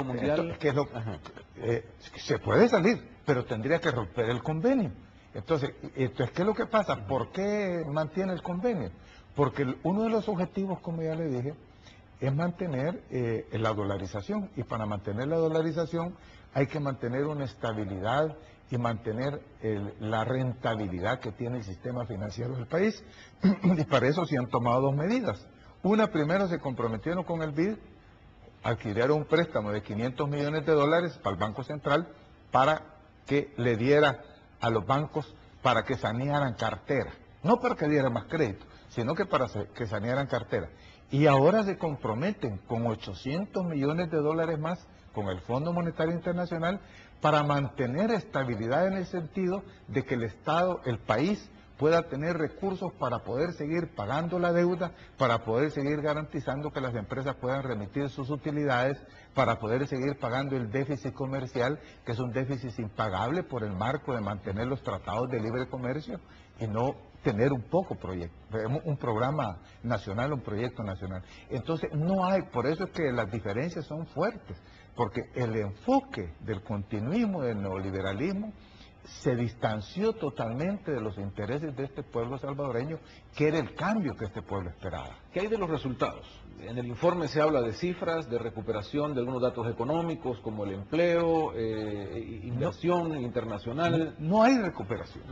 mundial. Se puede salir, pero tendría que romper el convenio. Entonces, ¿qué es lo que pasa? ¿Por qué mantiene el convenio? Porque uno de los objetivos, como ya le dije, es mantener la dolarización. Y para mantener la dolarización hay que mantener una estabilidad y mantener la rentabilidad que tiene el sistema financiero del país. Y para eso se han tomado dos medidas. Una, primero se comprometieron con el BID, adquirieron un préstamo de $500 millones para el Banco Central para que le diera a los bancos para que sanearan cartera. No para que dieran más crédito, sino que para que sanearan cartera. Y ahora se comprometen con $800 millones más con el Fondo Monetario Internacional para mantener estabilidad en el sentido de que el Estado, el país, pueda tener recursos para poder seguir pagando la deuda, para poder seguir garantizando que las empresas puedan remitir sus utilidades, para poder seguir pagando el déficit comercial, que es un déficit impagable por el marco de mantener los tratados de libre comercio y no tener un programa nacional, un proyecto nacional. Entonces no hay, por eso es que las diferencias son fuertes, porque el enfoque del continuismo, del neoliberalismo, se distanció totalmente de los intereses de este pueblo salvadoreño, que era el cambio que este pueblo esperaba. ¿Qué hay de los resultados? En el informe se habla de cifras, de recuperación de algunos datos económicos, como el empleo, inversión internacional. No hay recuperación,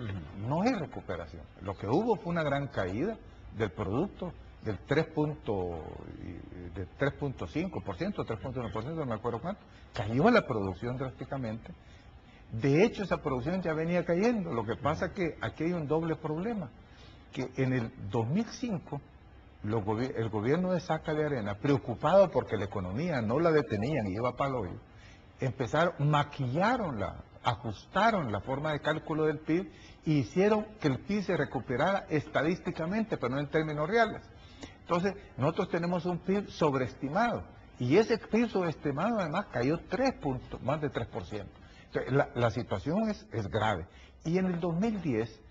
no hay recuperación. Lo que hubo fue una gran caída del producto, del 3.5%, 3.1%, no me acuerdo cuánto. Cayó la producción drásticamente. De hecho, esa producción ya venía cayendo. Lo que pasa es que aquí hay un doble problema, que en el 2005 el gobierno de Saca de Arena, preocupado porque la economía no la detenían y iba para el hoyo, ajustaron la forma de cálculo del PIB y hicieron que el PIB se recuperara estadísticamente, pero no en términos reales. Entonces, nosotros tenemos un PIB sobreestimado, y ese PIB sobreestimado además cayó más de 3%. Entonces, la situación es grave. Y en el 2010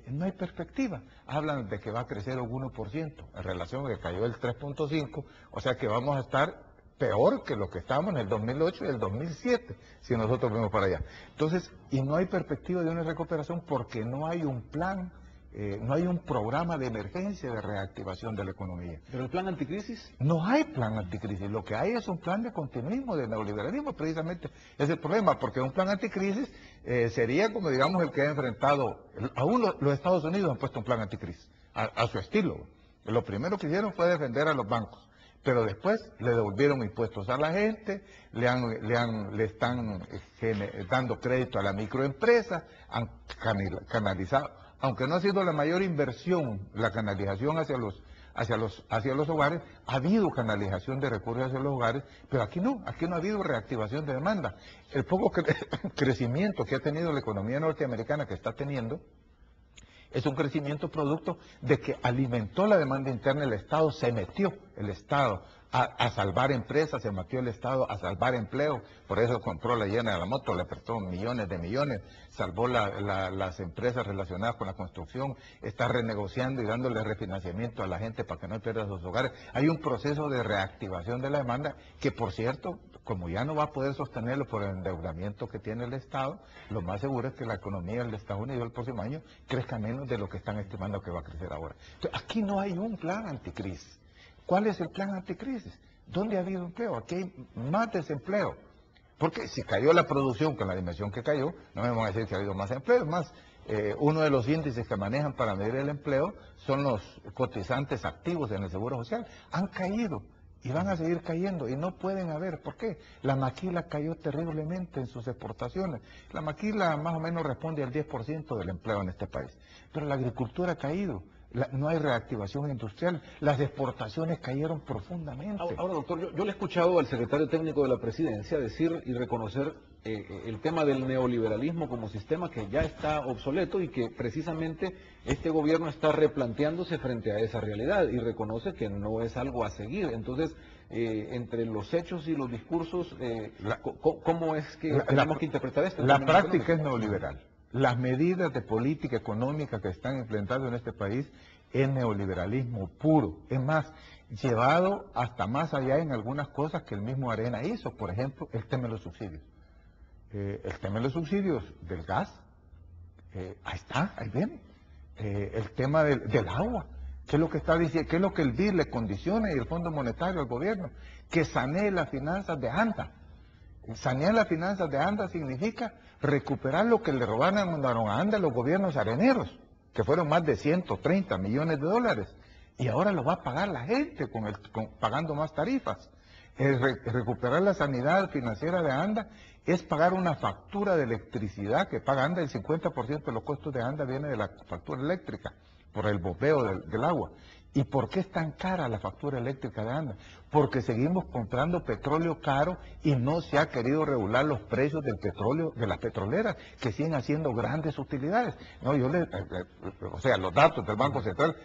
no hay perspectiva. Hablan de que va a crecer un 1% en relación a que cayó el 3.5%, o sea que vamos a estar peor que lo que estábamos en el 2008 y el 2007, si nosotros vemos para allá. Entonces, y no hay perspectiva de una recuperación porque no hay un plan, no hay un programa de emergencia de reactivación de la economía. ¿Pero el plan anticrisis? No hay plan anticrisis, lo que hay es un plan de continuismo, de neoliberalismo, precisamente es el problema, porque un plan anticrisis sería como digamos el que ha enfrentado, aún los Estados Unidos han puesto un plan anticrisis, a su estilo. Lo primero que hicieron fue defender a los bancos, pero después le devolvieron impuestos a la gente, le están dando crédito a la microempresa, han canalizado, aunque no ha sido la mayor inversión, la canalización hacia los hogares, ha habido canalización de recursos hacia los hogares, pero aquí no ha habido reactivación de demanda. El poco crecimiento que ha tenido la economía norteamericana, que está teniendo, es un crecimiento producto de que alimentó la demanda interna, el Estado se metió, a salvar empresas, se metió el Estado a salvar empleo, por eso compró la llena de la moto, le prestó millones de millones, salvó las empresas relacionadas con la construcción, está renegociando y dándole refinanciamiento a la gente para que no pierda sus hogares. Hay un proceso de reactivación de la demanda que, por cierto, como ya no va a poder sostenerlo por el endeudamiento que tiene el Estado, lo más seguro es que la economía del Estados Unidos el próximo año crezca menos de lo que están estimando que va a crecer ahora. Entonces, aquí no hay un plan anticrisis. ¿Cuál es el plan anticrisis? ¿Dónde ha habido empleo? Aquí hay más desempleo. Porque si cayó la producción con la dimensión que cayó, no me van a decir que ha habido más empleo. Es más, uno de los índices que manejan para medir el empleo son los cotizantes activos en el Seguro Social. Han caído y van a seguir cayendo y no pueden haber. ¿Por qué? La maquila cayó terriblemente en sus exportaciones. La maquila más o menos responde al 10% del empleo en este país. Pero la agricultura ha caído. No hay reactivación industrial, las exportaciones cayeron profundamente. Ahora, doctor, yo le he escuchado al secretario técnico de la presidencia decir y reconocer el tema del neoliberalismo como sistema que ya está obsoleto y que precisamente este gobierno está replanteándose frente a esa realidad y reconoce que no es algo a seguir. Entonces, entre los hechos y los discursos, ¿cómo es que tenemos que interpretar esto? La práctica es neoliberal. Las medidas de política económica que están implementando en este país es neoliberalismo puro. Es más, llevado hasta más allá en algunas cosas que el mismo Arena hizo. Por ejemplo, el tema de los subsidios. El tema de los subsidios del gas, ahí está, ahí viene. El tema del agua. ¿Qué es lo que está diciendo? ¿Qué es lo que el BID le condiciona y el Fondo Monetario al gobierno? Que sanee las finanzas de ANDA. Sanear las finanzas de ANDA significa recuperar lo que le robaron a ANDA los gobiernos areneros, que fueron más de 130 millones de dólares. Y ahora lo va a pagar la gente pagando más tarifas. Recuperar la sanidad financiera de ANDA es pagar una factura de electricidad que paga ANDA. El 50% de los costos de ANDA viene de la factura eléctrica, por el bombeo del agua. ¿Y por qué es tan cara la factura eléctrica de ANDA? Porque seguimos comprando petróleo caro y no se ha querido regular los precios del petróleo, de las petroleras, que siguen haciendo grandes utilidades. No, o sea, los datos del Banco Central,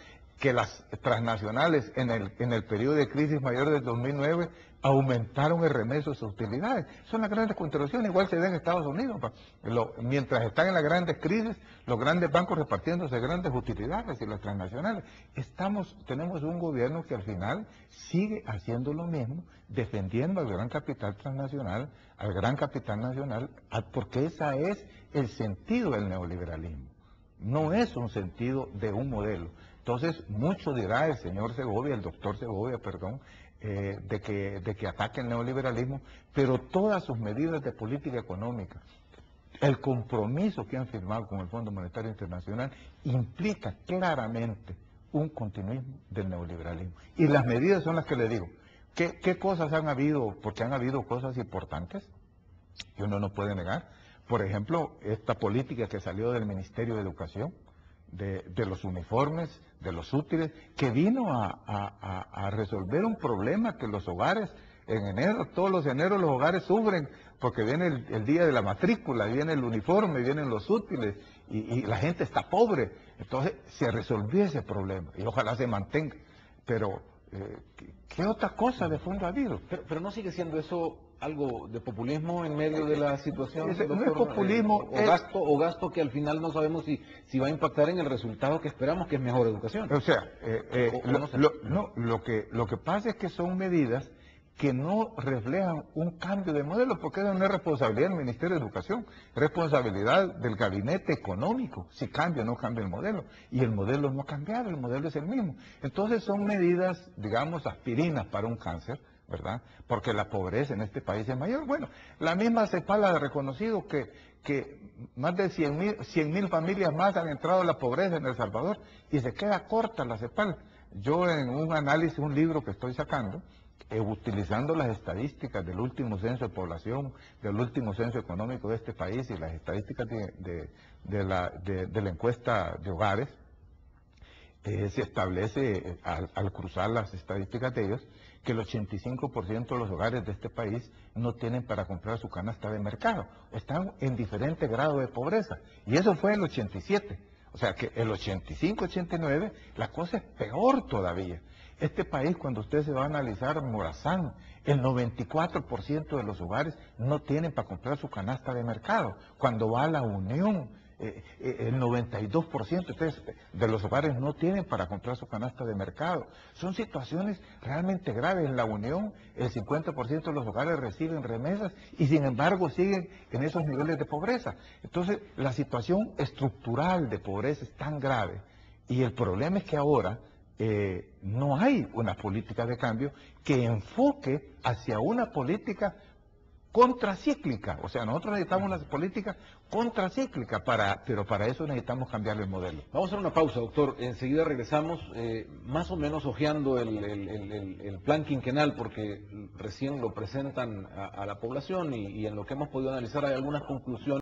que las transnacionales en el periodo de crisis mayor del 2009 aumentaron el remeso de sus utilidades. Son las grandes contribuciones, igual se da en Estados Unidos. Mientras están en las grandes crisis, los grandes bancos repartiéndose grandes utilidades y las transnacionales. Tenemos un gobierno que al final sigue haciendo lo mismo, defendiendo al gran capital transnacional, al gran capital nacional, porque ese es el sentido del neoliberalismo. No es un sentido de un modelo. Entonces, mucho dirá el señor Segovia, el doctor Segovia, perdón, de que ataque el neoliberalismo, pero todas sus medidas de política económica, el compromiso que han firmado con el Fondo Monetario Internacional, implica claramente un continuismo del neoliberalismo. Y las medidas son las que le digo. ¿Qué cosas han habido? Porque han habido cosas importantes que uno no puede negar. Por ejemplo, esta política que salió del Ministerio de Educación, de los uniformes, de los útiles, que vino a resolver un problema que los hogares, en enero, todos los eneros los hogares sufren, porque viene el día de la matrícula, viene el uniforme, vienen los útiles, y la gente está pobre. Entonces, se resolvió ese problema, y ojalá se mantenga. Pero, ¿qué otra cosa de fondo ha habido? Pero no sigue siendo eso algo de populismo en medio de la situación, No doctor, es populismo, o gasto que al final no sabemos si va a impactar en el resultado que esperamos, que es mejor educación. O sea, lo que pasa es que son medidas que no reflejan un cambio de modelo, porque eso no es responsabilidad del Ministerio de Educación, es responsabilidad del gabinete económico, si cambia o no cambia el modelo, y el modelo no ha cambiado, el modelo es el mismo. Entonces son medidas, digamos, aspirinas para un cáncer, ¿verdad? Porque la pobreza en este país es mayor. Bueno, la misma CEPAL ha reconocido que más de 100,000 familias más han entrado en la pobreza en El Salvador, y se queda corta la CEPAL. Yo en un análisis, un libro que estoy sacando, utilizando las estadísticas del último censo de población, del último censo económico de este país y las estadísticas de la encuesta de hogares, se establece al cruzar las estadísticas de ellos que el 85% de los hogares de este país no tienen para comprar su canasta de mercado, están en diferente grado de pobreza, y eso fue el 87, o sea que el 85-89 la cosa es peor todavía. Este país, cuando usted se va a analizar Morazán, el 94% de los hogares no tienen para comprar su canasta de mercado. Cuando va a la Unión, el 92% de los hogares no tienen para comprar su canasta de mercado. Son situaciones realmente graves. En la Unión, el 50% de los hogares reciben remesas y sin embargo siguen en esos niveles de pobreza. Entonces, la situación estructural de pobreza es tan grave, y el problema es que ahora no hay una política de cambio que enfoque hacia una política contracíclica. O sea, nosotros necesitamos una política contracíclica, pero para eso necesitamos cambiar el modelo. Vamos a hacer una pausa, doctor. Enseguida regresamos, más o menos hojeando el plan quinquenal, porque recién lo presentan a la población y en lo que hemos podido analizar hay algunas conclusiones.